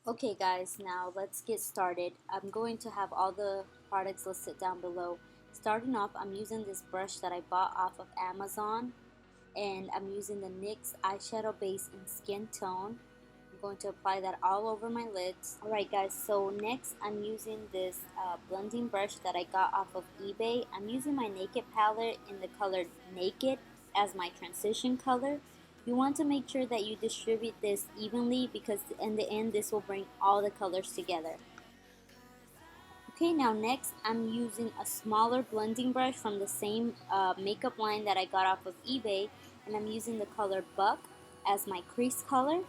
Okay guys, now let's get started. I'm going to have all the products listed down below. Starting off, I'm using this brush that I bought off of Amazon, and I'm using the NYX eyeshadow base in Skin Tone. I'm going to apply that all over my lids. Alright guys, so next I'm using this blending brush that I got off of eBay. I'm using my Naked palette in the color Naked as my transition color. You want to make sure that you distribute this evenly because in the end this will bring all the colors together. Okay, now next I'm using a smaller blending brush from the same makeup line that I got off of eBay, and I'm using the color Buck as my crease color.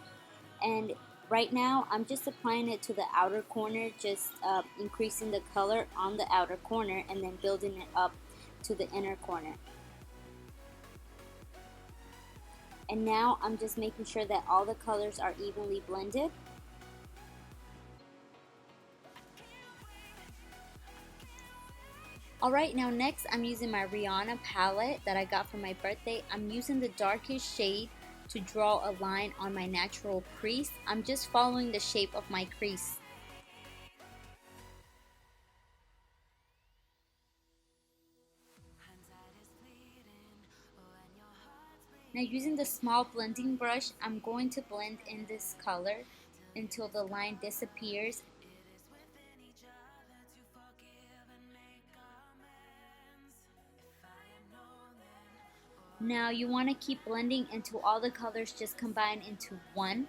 And right now I'm just applying it to the outer corner, just increasing the color on the outer corner and then building it up to the inner corner. And now I'm just making sure that all the colors are evenly blended. Alright, now next I'm using my Rihanna palette that I got for my birthday. I'm using the darkest shade to draw a line on my natural crease. I'm just following the shape of my crease. Now using the small blending brush, I'm going to blend in this color until the line disappears. Now you want to keep blending until all the colors just combine into one.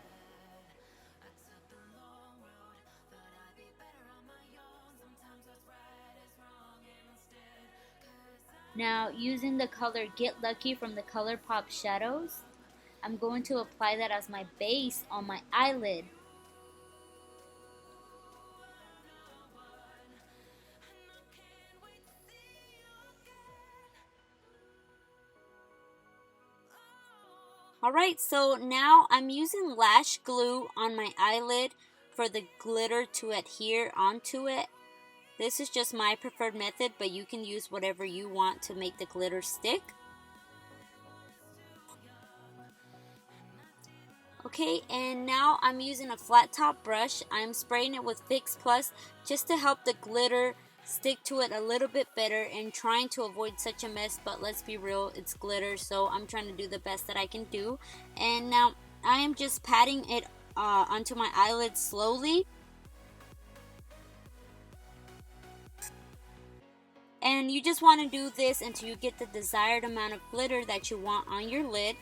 Now using the color Get Lucky from the ColourPop Shadows, I'm going to apply that as my base on my eyelid. Alright, so now I'm using lash glue on my eyelid for the glitter to adhere onto it. This is just my preferred method, but you can use whatever you want to make the glitter stick. Okay, and now I'm using a flat top brush. I'm spraying it with Fix Plus just to help the glitter stick to it a little bit better and trying to avoid such a mess, but let's be real, it's glitter, so I'm trying to do the best that I can do. And now I am just patting it onto my eyelid slowly. And you just want to do this until you get the desired amount of glitter that you want on your lid.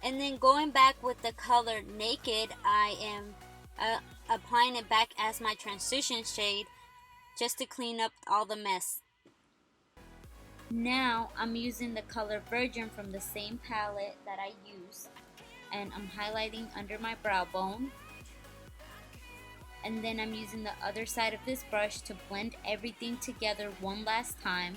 And then going back with the color Naked, I am applying it back as my transition shade just to clean up all the mess. Now I'm using the color Virgin from the same palette that I use, and I'm highlighting under my brow bone. And then I'm using the other side of this brush to blend everything together one last time.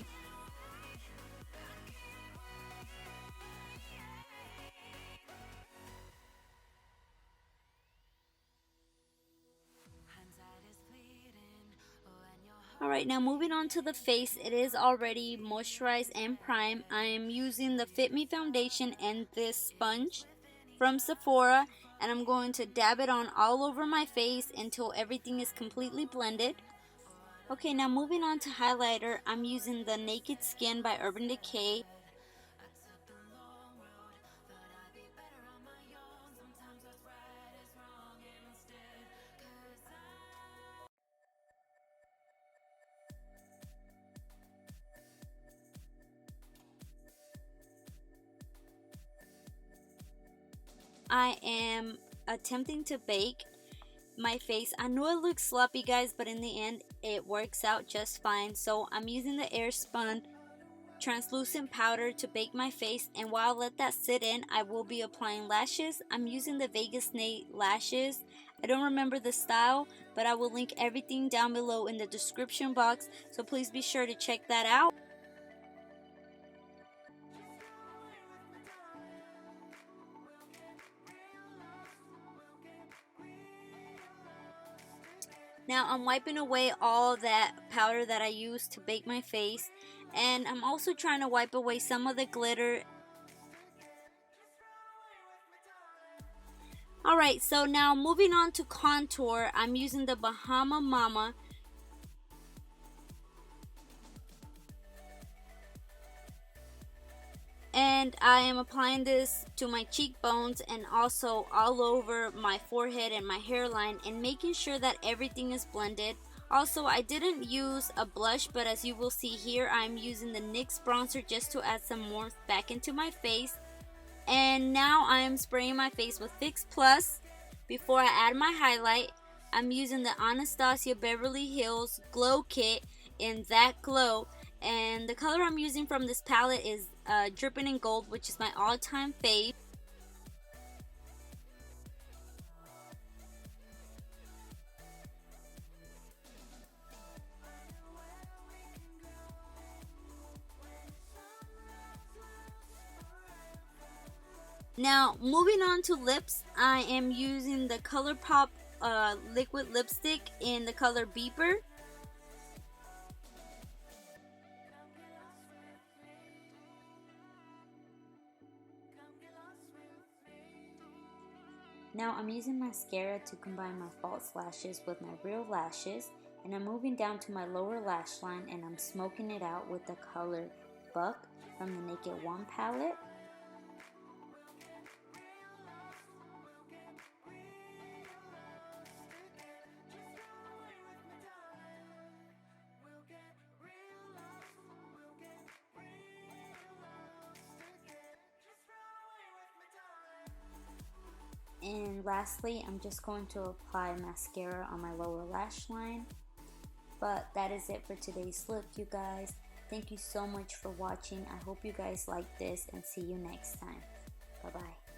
Alright, now moving on to the face, it is already moisturized and primed. I am using the Fit Me foundation and this sponge from Sephora, and I'm going to dab it on all over my face until everything is completely blended. Okay, now moving on to highlighter, I'm using the Naked Skin by Urban Decay. I am attempting to bake my face. I know it looks sloppy guys, but in the end it works out just fine. So I'm using the Airspun translucent powder to bake my face, and while I let that sit in, I will be applying lashes. I'm using the Vegas Nate lashes. I don't remember the style, but I will link everything down below in the description box, so please be sure to check that out. Now I'm wiping away all that powder that I used to bake my face, and I'm also trying to wipe away some of the glitter. Alright, so now moving on to contour, I'm using the Bahama Mama. And I am applying this to my cheekbones and also all over my forehead and my hairline, and making sure that everything is blended. Also, I didn't use a blush, but as you will see here, I'm using the NYX bronzer just to add some warmth back into my face. And now I am spraying my face with Fix Plus. Before I add my highlight, I'm using the Anastasia Beverly Hills Glow Kit in That Glow. And the color I'm using from this palette is Dripping in Gold, which is my all-time fave. Now, moving on to lips, I am using the ColourPop liquid lipstick in the color Beeper. Now I'm using mascara to combine my false lashes with my real lashes, and I'm moving down to my lower lash line and I'm smoking it out with the color Buck from the Naked One palette. And lastly, I'm just going to apply mascara on my lower lash line. But that is it for today's look, you guys. Thank you so much for watching. I hope you guys like this, and see you next time. Bye bye.